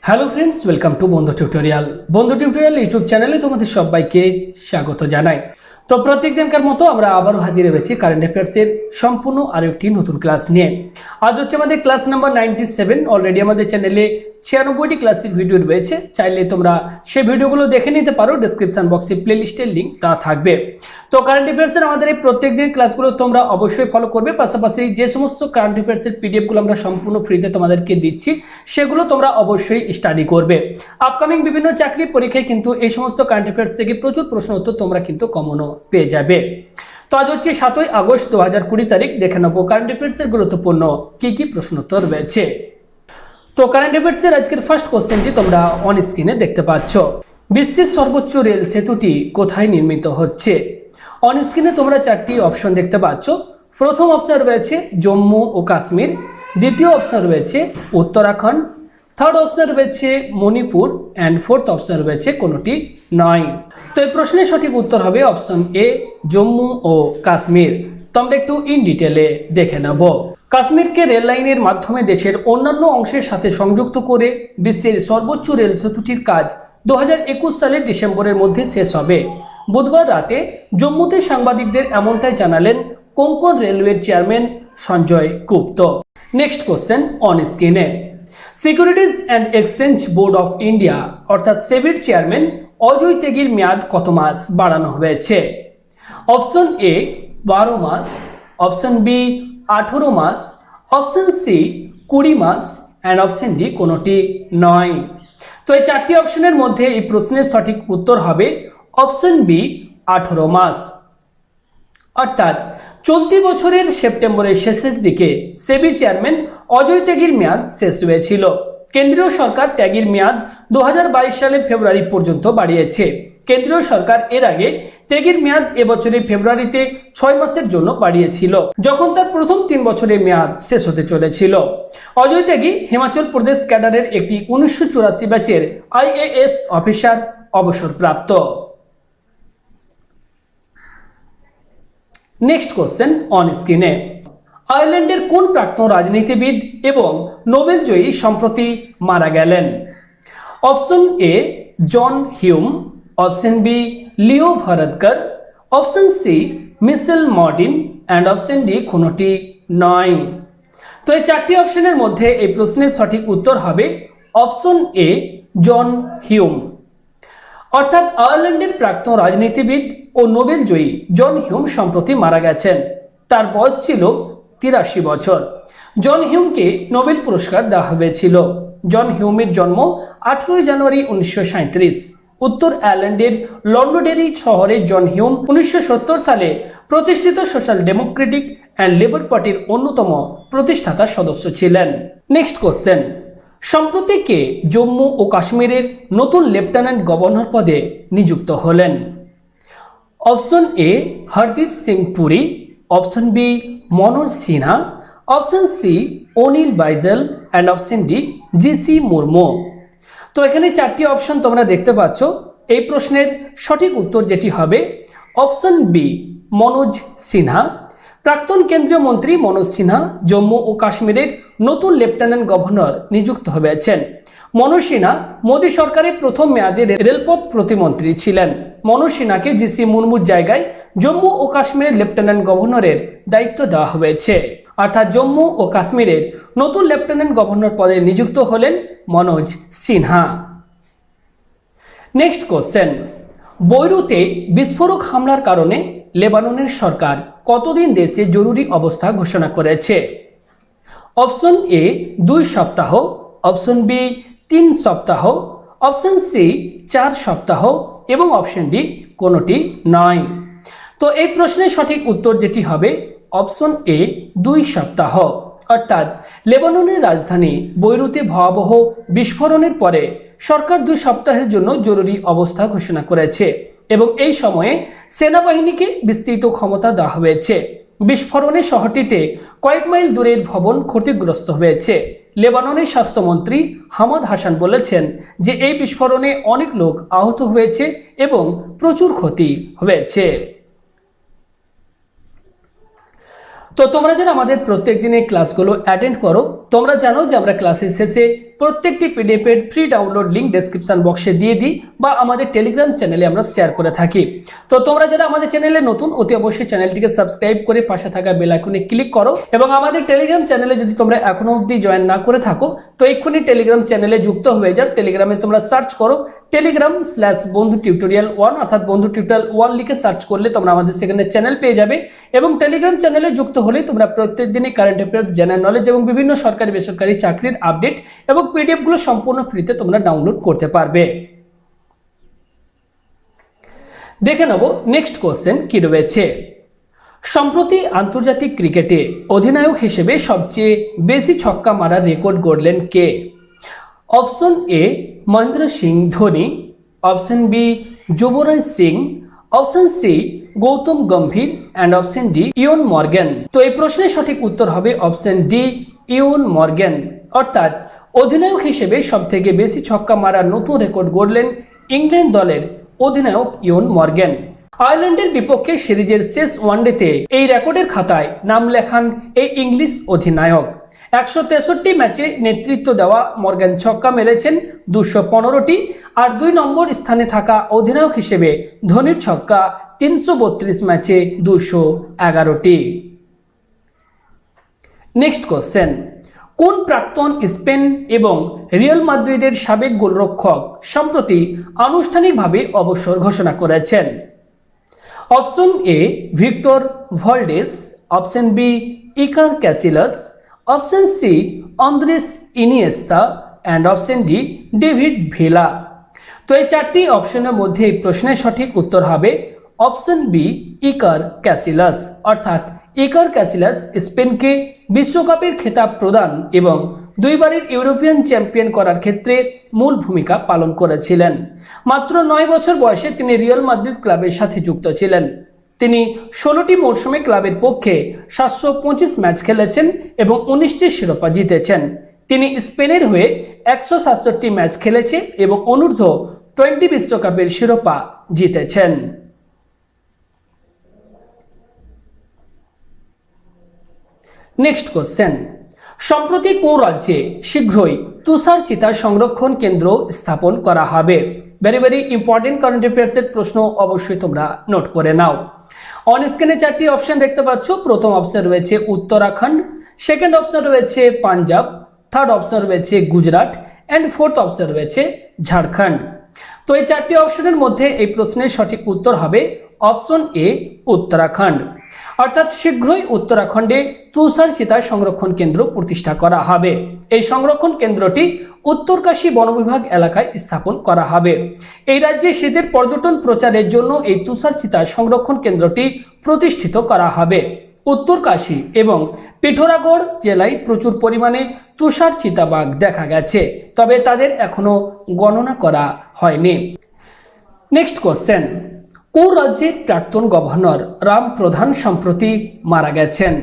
Hello friends, welcome to বন্ধু tutorial YouTube চ্যানেলে তোমাদের সবাইকে স্বাগত জানাই। তো প্রত্যেক দিনকার মতো আমরা আবারও হাজির হয়েছি কারেন্ট অ্যাফেয়ার্সের সম্পূর্ণ আরও একটি নতুন ক্লাস নিয়ে। আজ হচ্ছে আমাদের ক্লাস নাম্বার 97। অলরেডি আমাদের চ্যানেলে 96টি ক্লাসের ভিডিও রয়েছে, চাইলে তোমরা সেই ভিডিওগুলো দেখে নিতে পারো। ডেসক্রিপশন বক্সে প্লেলিস্টের লিঙ্ক তা থাকবে। তো কারেন্ট অ্যাফেয়ার্সের আমাদের এই প্রত্যেক দিন ক্লাসগুলো তোমরা অবশ্যই ফলো করবে। পাশাপাশি যে সমস্ত কারেন্ট অ্যাফেয়ার্সের পিডিএফগুলো আমরা সম্পূর্ণ ফ্রিতে তোমাদেরকে দিচ্ছি, সেগুলো তোমরা অবশ্যই স্টাডি করবে। আপকামিং বিভিন্ন চাকরি পরীক্ষায় কিন্তু এই সমস্ত কারেন্ট অ্যাফেয়ার্স থেকে প্রচুর প্রশ্ন উত্তর তোমরা কিন্তু কমনও পেয়ে যাবে। তো আজ হচ্ছে 7ই আগস্ট 2020 তারিখ। দেখে নেবো কারেন্ট অ্যাফেয়ার্সের গুরুত্বপূর্ণ কি প্রশ্ন উত্তর রয়েছে। তো কারেন্ট অ্যাফেয়ার্সের আজকের ফার্স্ট কোশ্চেনটি তোমরা অন স্ক্রিনে দেখতে পাচ্ছ। বিশ্বের সর্বোচ্চ রেল সেতুটি কোথায় নির্মিত হচ্ছে? অন স্ক্রিনে তোমরা 4টি অপশন দেখতে পাচ্ছ। প্রথম অপশন রয়েছে জম্মু ও কাশ্মীর, দ্বিতীয় অপশন রয়েছে উত্তরাখণ্ড, থার্ড অপশন রয়েছে মণিপুর অ্যান্ড ফোর্থ অপশন রয়েছে কোনোটি নয়। তো এই প্রশ্নের সঠিক উত্তর হবে অপশন এ, জম্মু ও কাশ্মীর। তো আমরা একটু ইন ডিটেলে দেখে নেব। কাশ্মীরকে রেল লাইনের মাধ্যমে দেশের অন্যান্য অংশের সাথে সংযুক্ত করে বিশ্বের সর্বোচ্চ রেল সেতুটির কাজ 2021 সালের ডিসেম্বরের মধ্যে শেষ হবে। বুধবার রাতে জম্মুতে সাংবাদিকদের এমনটাই জানালেন কোঙ্কণ রেলওয়ের chairman Sanjay Gupta. Next question on স্ক্রিনে। Securities and exchange board of India অর্থাৎ সেবির চেয়ারম্যান অজয় ত্যাগীর মেয়াদ কত মাস বাড়ানো হয়েছে? অপশন এ 12 মাস, অপশন বি 18 মাস, অপশন সি 20 মাস অ্যান্ড অপশন ডি কোনোটি নয়। তো এই 4টি অপশনের মধ্যে এই প্রশ্নের সঠিক উত্তর হবে অপশন বি 18 মাস। অর্থাৎ চলতি বছরের সেপ্টেম্বরের শেষের দিকে সেবি চেয়ারম্যান অজয় ত্যাগীর মেয়াদ শেষ হয়েছিল। কেন্দ্রীয় সরকার ত্যাগীর মেয়াদ 2022 সালের ফেব্রুয়ারি পর্যন্ত বাড়িয়েছে। কেন্দ্রীয় সরকার এর আগে ত্যাগীর মেয়াদ এবছরের ফেব্রুয়ারিতে 6 মাসের জন্য বাড়িয়েছিল, যখন তার প্রথম 3 বছরের মেয়াদ শেষ হতে চলেছিল। অজয় ত্যাগী হিমাচল প্রদেশ ক্যাডারের একটি 1984 ব্যাচের IAS অফিসার, অবসরপ্রাপ্ত। নেক্সট কোশ্চেন অন স্ক্রিনে। আয়ারল্যান্ডের কোন প্রাক্তন রাজনীতিবিদ এবং নোবেল জয়ী সম্প্রতি মারা গেলেন? Option A John Hume, option B Leo Varadkar, option C Micheal Martin and option D কোনোটি নয়। তো এই 4টি অপশনের মধ্যে এই প্রশ্নের সঠিক উত্তর হবে অপশন এ জন হিউম। অর্থাৎ আয়ারল্যান্ডের প্রাক্তন রাজনীতিবিদ ও নোবেল জয়ী জন হিউম সম্প্রতি মারা গেছেন। তার বয়স ছিল 83 বছর। জন হিউমকে নোবেল পুরস্কার দেওয়া হয়েছিল। জন হিউমের জন্ম 18 জানুয়ারি 1937। উত্তর আয়ারল্যান্ডের লন্ডনডেরি শহরে জন হিউম 1970 সালে প্রতিষ্ঠিত সোশ্যাল ডেমোক্রেটিক অ্যান্ড লেবার পার্টির অন্যতম প্রতিষ্ঠাতা সদস্য ছিলেন। Next question. সম্প্রতি কে জম্মু ও কাশ্মীরের নতুন লেফটেন্যান্ট গভর্নর পদে নিযুক্ত হলেন? Option A Hardeep Singh Puri, option B Manoj Sinha, option C Anil Baijal and option D GC Murmu. তো এখানে 4টি অপশন তোমরা দেখতে পাচ্ছ। এই প্রশ্নের সঠিক উত্তর যেটি হবে অপশন বি মনোজ সিনহা। প্রাক্তন কেন্দ্রীয় মন্ত্রী মনোজ সিনহা জম্মু ও কাশ্মীরের নতুন লেফটেন্যান্ট গভর্নর নিযুক্ত হয়েছেন। মনোজ সিনহা মোদী সরকারের প্রথম মেয়াদে রেলপথ প্রতিমন্ত্রী ছিলেন। মনোজ সিনহাকে জিসি মুর্মুর জায়গায় জম্মু ও কাশ্মীরের লেফটেন্যান্ট গভর্নরের দায়িত্ব দেওয়া হয়েছে। অর্থাৎ জম্মু ও কাশ্মীরের নতুন লেফটেন্যান্ট গভর্নর পদে নিযুক্ত হলেন মনোজ সিনহা। Next question. বৈরুতে বিস্ফোরক হামলার কারণে লেবাননের সরকার কতদিন দেশে জরুরি অবস্থা ঘোষণা করেছে? অপশন এ 2 সপ্তাহ, অপশন বি 3 সপ্তাহ, অপশন সি 4 সপ্তাহ এবং অপশন ডি কোনোটি নয়। তো এই প্রশ্নের সঠিক উত্তর যেটি হবে অপশন এ 2 সপ্তাহ। অর্থাৎ লেবাননের রাজধানী বৈরুতে ভয়াবহ বিস্ফোরণের পরে সরকার 2 সপ্তাহের জন্য জরুরি অবস্থা ঘোষণা করেছে এবং এই সময়ে সেনাবাহিনীকে বিস্তৃত ক্ষমতা দেওয়া হয়েছে। বিস্ফোরণে শহরটিতে কয়েক মাইল দূরের ভবন ক্ষতিগ্রস্ত হয়েছে। লেবাননের স্বাস্থ্যমন্ত্রী হামাদ হাসান বলেছেন যে এই বিস্ফোরণে অনেক লোক আহত হয়েছে এবং প্রচুর ক্ষতি হয়েছে। তো তোমরা যারা আমাদের প্রত্যেক দিনের ক্লাসগুলো অ্যাটেন্ড করো, তোমরা জানো যে আমরা ক্লাসের শেষে প্রত্যেকটি পিডিএফ এর ফ্রি ডাউনলোড লিংক ডেসক্রিপশন বক্সে দিয়ে দিই বা আমাদের টেলিগ্রাম চ্যানেলে আমরা শেয়ার করে থাকি। তো তোমরা যারা আমাদের চ্যানেলে নতুন, অতি অবশ্যই চ্যানেলটিকে সাবস্ক্রাইব করে পাশে থাকা বেল আইকনে ক্লিক করো এবং আমাদের টেলিগ্রাম চ্যানেলে যদি তোমরা এখনো অবধি জয়েন না করে থাকো তো এক্ষুনি টেলিগ্রাম চ্যানেলে যুক্ত হয়ে যাও। টেলিগ্রামে তোমরা সার্চ করো telegram/বন্ধু টিউটোরিয়াল 1 অর্থাৎ বন্ধু টিউটোরিয়াল 1 লিখে সার্চ করলে তোমরা আমাদের সেখানে চ্যানেল পেয়ে যাবে এবং টেলিগ্রাম চ্যানেলে যুক্ত হলে তোমরা প্রত্যেক দিনই কারেন্ট অ্যাফেয়ার্স, জেনারেল নলেজ এবং বিভিন্ন সরকারি বেসরকারি চাকরির আপডেট এবং পিডিএফ গুলো সম্পূর্ণ ফ্রিতে তোমরা ডাউনলোড করতে পারবে। দেখে নেব নেক্সট কোশ্চেন কি রয়েছে। সম্প্রতি আন্তর্জাতিক ক্রিকেটে অধিনায়ক হিসেবে সবচেয়ে বেশি ছক্কা মারার রেকর্ড গড়লেন কে? Option A Mahendra Singh Dhoni, option B Yuvraj Singh, option C Gautam Gambhir and option D Eoin Morgan. তো এই প্রশ্নের সঠিক উত্তর হবে অপশন ডি ইয়ন মর্গ্যান। অর্থাৎ অধিনায়ক হিসেবে সবথেকে বেশি ছক্কা মারার নতুন রেকর্ড গড়লেন ইংল্যান্ড দলের অধিনায়ক ইয়ন মর্গ্যান। আয়ারল্যান্ডের বিপক্ষে সিরিজের শেষ ওয়ানডেতে এই রেকর্ডের খাতায় নাম লেখান এই ইংলিশ অধিনায়ক। 163 ম্যাচে নেতৃত্ব দেওয়া মর্গ্যান ছক্কা মেরেছেন 215টি, আর 2 নম্বর স্থানে থাকা অধিনায়ক হিসেবে ধোনির ছক্কা 332 ম্যাচে 211টি। নেক্সট কোশ্চেন, কোন প্রাক্তন স্পেন এবং রিয়াল মাদ্রিদের সাবেক গোলরক্ষক সম্প্রতি আনুষ্ঠানিকভাবে অবসর ঘোষণা করেছেন? Option A Victor Valdes, option B Iker Casillas, option C Andres Iniesta and option D David Villa. তো এই চারটি অপশনের মধ্যে এই প্রশ্নের সঠিক উত্তর হবে অপশন বি ইকার ক্যাসিলাস। অর্থাৎ ইকার ক্যাসিলাস স্পেনকে বিশ্বকাপের খেতাব প্রদান এবং 2 বারের ইউরোপিয়ান চ্যাম্পিয়ন করার ক্ষেত্রে মূল ভূমিকা পালন করেছিলেন। মাত্র 9 বছর বয়সে তিনি রিয়াল মাদ্রিদ ক্লাবের সাথে যুক্ত ছিলেন। তিনি 16টি মৌসুমে ক্লাবের পক্ষে 725 ম্যাচ খেলেছেন এবং 19টি শিরোপা জিতেছেন। তিনি স্পেনের হয়ে 167 ম্যাচ খেলেছে এবং অনূর্ধ্ব 20 বিশ্বকাপের শিরোপা জিতেছেন। নেক্সট কোশ্চেন, সম্প্রতি কোন রাজ্যে শীঘ্রই তুষার চিতা সংরক্ষণ কেন্দ্র স্থাপন করা হবে? ভেরি ভেরি ইম্পর্টেন্ট কারেন্ট অ্যাফেয়ার্সের প্রশ্ন, অবশ্যই তোমরা নোট করে নাও। অন স্ক্রিনে 4টি অপশন দেখতে পাচ্ছ। প্রথম অপশন রয়েছে উত্তরাখণ্ড, সেকেন্ড অপশন রয়েছে পাঞ্জাব, থার্ড অপশন রয়েছে গুজরাট অ্যান্ড ফোর্থ অপশন রয়েছে ঝাড়খণ্ড। তো এই 4টি অপশনের মধ্যে এই প্রশ্নের সঠিক উত্তর হবে অপশন এ উত্তরাখণ্ড। অর্থাৎ শীঘ্রই উত্তরাখণ্ডে তুষার চিতা সংরক্ষণ কেন্দ্র প্রতিষ্ঠা করা হবে। এই সংরক্ষণ কেন্দ্রটি উত্তরকাশী বনবিভাগ এলাকায় স্থাপন করা হবে। এই রাজ্যে শীতের পর্যটন প্রচারের জন্য এই তুষার চিতা সংরক্ষণ কেন্দ্রটি প্রতিষ্ঠিত করা হবে। উত্তরকাশী এবং পিঠোরাগড় জেলায় প্রচুর পরিমাণে তুষার চিতাবাঘ দেখা গেছে, তবে তাদের এখনো গণনা করা হয়নি। নেক্সট কোশ্চেন, কোন রাজ্যের প্রাক্তন গভর্নর রাম প্রধান সম্প্রতি মারা গেছেন?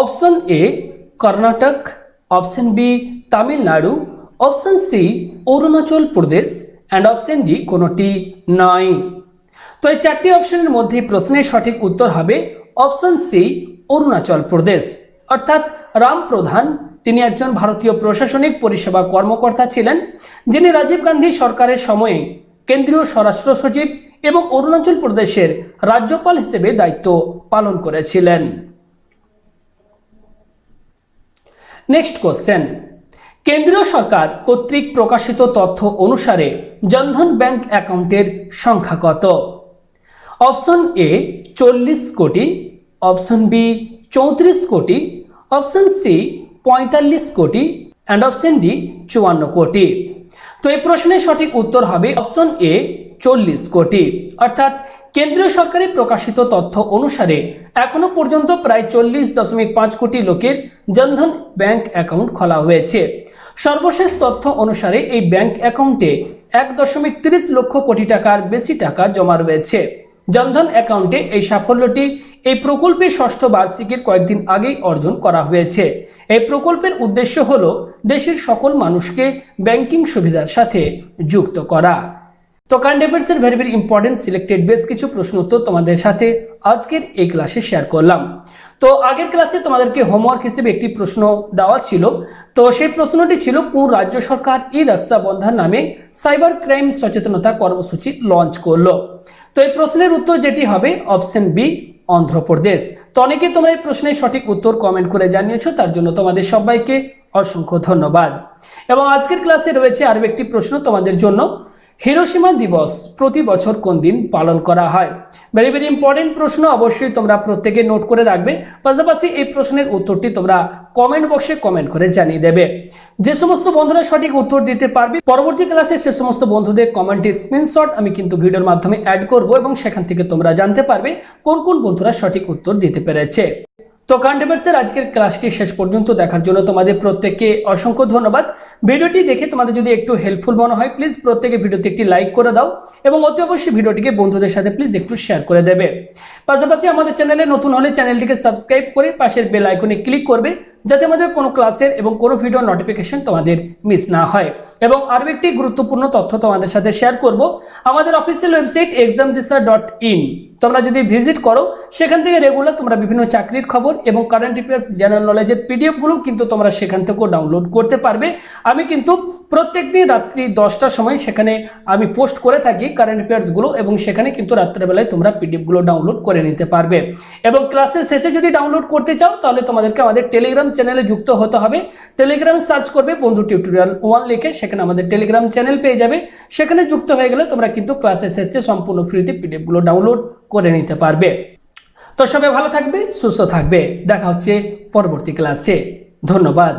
Option A Karnataka, option B Tamil Nadu, option C Arunachal Pradesh and option D কোনোটি নয়। তো এই 4টি অপশনের মধ্যে প্রশ্নের সঠিক উত্তর হবে অপশন সি অরুণাচল প্রদেশ। অর্থাৎ রাম প্রধান তিনি একজন ভারতীয় প্রশাসনিক পরিষেবা কর্মকর্তা ছিলেন, যিনি রাজীব গান্ধী সরকারের সময়ে কেন্দ্রীয় স্বরাষ্ট্র সচিব এবং অরুণাচল প্রদেশের রাজ্যপাল হিসেবে দায়িত্ব পালন করেছিলেন। নেক্সট কোশ্চেন, কেন্দ্রীয় সরকার কর্তৃক প্রকাশিত তথ্য অনুসারে জনধন ব্যাংক অ্যাকাউন্টের সংখ্যা কত? অপশন এ 40 কোটি, অপশন বি 34 কোটি, অপশন সি 45 কোটি অ্যান্ড অপশন ডি 54 কোটি। তো এই প্রশ্নের সঠিক উত্তর হবে অপশন এ 40 কোটি। অর্থাৎ কেন্দ্রীয় সরকারের প্রকাশিত তথ্য অনুসারে এখনো পর্যন্ত প্রায় 40.5 কোটি লোকের জনধন ব্যাংক অ্যাকাউন্ট খোলা হয়েছে। সর্বশেষ তথ্য অনুসারে এই ব্যাংক অ্যাকাউন্টে 1.30 লক্ষ কোটি টাকার বেশি টাকা জমা রয়েছে। জনধন অ্যাকাউন্টে এই সাফল্যটি এই প্রকল্পের 6ষ্ঠ বার্ষিকীর কয়েকদিন আগেই অর্জন করা হয়েছে। এই প্রকল্পের উদ্দেশ্য হলো দেশের সকল মানুষকে ব্যাংকিং সুবিধার সাথে যুক্ত করা। তো কারেন্ট অ্যাফেয়ার্সের ভেরি ভেরি ইম্পর্টেন্ট সিলেক্টেড বেশ কিছু প্রশ্ন উত্তর তোমাদের সাথে আজকের এই ক্লাসে শেয়ার করলাম। তো আগের ক্লাসে তোমাদেরকে হোমওয়ার্ক হিসেবে একটি প্রশ্ন দেওয়া ছিল। তো সেই প্রশ্নটি ছিল, কোন রাজ্য সরকার ই রক্ষা বন্ধন নামে সাইবার ক্রাইম সচেতনতা কর্মসূচি লঞ্চ করলো? তো এই প্রশ্নের উত্তর যেটি হবে অপশন বি, অন্ধ্রপ্রদেশ। তো অনেকে তোমরা এই প্রশ্নের সঠিক উত্তর কমেন্ট করে জানিয়েছো, তার জন্য তোমাদের সবাইকে অসংখ্য ধন্যবাদ। এবং আজকের ক্লাসে রয়েছে আরও একটি প্রশ্ন তোমাদের জন্য, হিরোশিমা দিবস প্রতি বছর কোন দিন পালন করা হয়? ভেরি ভেরি ইম্পর্টেন্ট প্রশ্ন, অবশ্যই তোমরা প্রত্যেকে নোট করে রাখবে। পাশাপাশি এই প্রশ্নের উত্তরটি তোমরা কমেন্ট বক্সে কমেন্ট করে জানিয়ে দেবে। যে সমস্ত বন্ধুরা সঠিক উত্তর দিতে পারবে, পরবর্তী ক্লাসে সে সমস্ত বন্ধুদের কমেন্টের স্ক্রিনশট আমি কিন্তু ভিডিওর মাধ্যমে অ্যাড করব এবং সেখান থেকে তোমরা জানতে পারবে কোন কোন বন্ধুরা সঠিক উত্তর দিতে পেরেছে। তো কারেন্ট অ্যাফেয়ার্সের আজকের ক্লাসটি শেষ পর্যন্ত দেখার জন্য তোমাদের প্রত্যেককে অসংখ্য ধন্যবাদ। ভিডিওটি দেখে তোমাদের যদি একটু হেল্পফুল মনে হয়, প্লিজ প্রত্যেকে ভিডিওতে একটি লাইক করে দাও এবং অতি অবশ্যই ভিডিওটিকে বন্ধুদের সাথে প্লিজ একটু শেয়ার করে দেবে। পাশাপাশি আমাদের চ্যানেলে নতুন হলে চ্যানেলটিকে সাবস্ক্রাইব করে পাশের বেল আইকনে ক্লিক করবে, যাতে আমাদের কোনো ক্লাসের এবং কোনো ভিডিও নোটিফিকেশন তোমাদের মিস না হয়। এবং আরও একটি গুরুত্বপূর্ণ তথ্য তোমাদের সাথে শেয়ার করব, আমাদের অফিসিয়াল ওয়েবসাইট examdisa.in তোমরা যদি ভিজিট করো, সেখান থেকে রেগুলার তোমরা বিভিন্ন চাকরির খবর এবং কারেন্ট অ্যাফেয়ার্স জেনারেল নলেজের পিডিএফগুলো কিন্তু তোমরা সেখান থেকেও ডাউনলোড করতে পারবে। আমি কিন্তু প্রত্যেকদিন রাত্রি 10টার সময় সেখানে আমি পোস্ট করে থাকি কারেন্ট অ্যাফেয়ার্সগুলো, এবং সেখানে কিন্তু রাত্রেবেলায় তোমরা পিডিএফগুলো ডাউনলোড করে নিতে পারবে। এবং ক্লাসের শেষে যদি ডাউনলোড করতে চাও, তাহলে তোমাদেরকে আমাদের টেলিগ্রাম চ্যানেলে যুক্ত হতে হবে। টেলিগ্রাম সার্চ করবে বন্ধু টিউটোরিয়াল 1 লিখে, সেখানে আমাদের টেলিগ্রাম চ্যানেল পেয়ে যাবে। সেখানে যুক্ত হয়ে গেলে তোমরা কিন্তু ক্লাসের শেষে সম্পূর্ণ ফ্রিতে পিডিএফগুলো ডাউনলোড করে নিতে পারবে। তো সবাই ভালো থাকবে, সুস্থ থাকবে, দেখা হচ্ছে পরবর্তী ক্লাসে। ধন্যবাদ।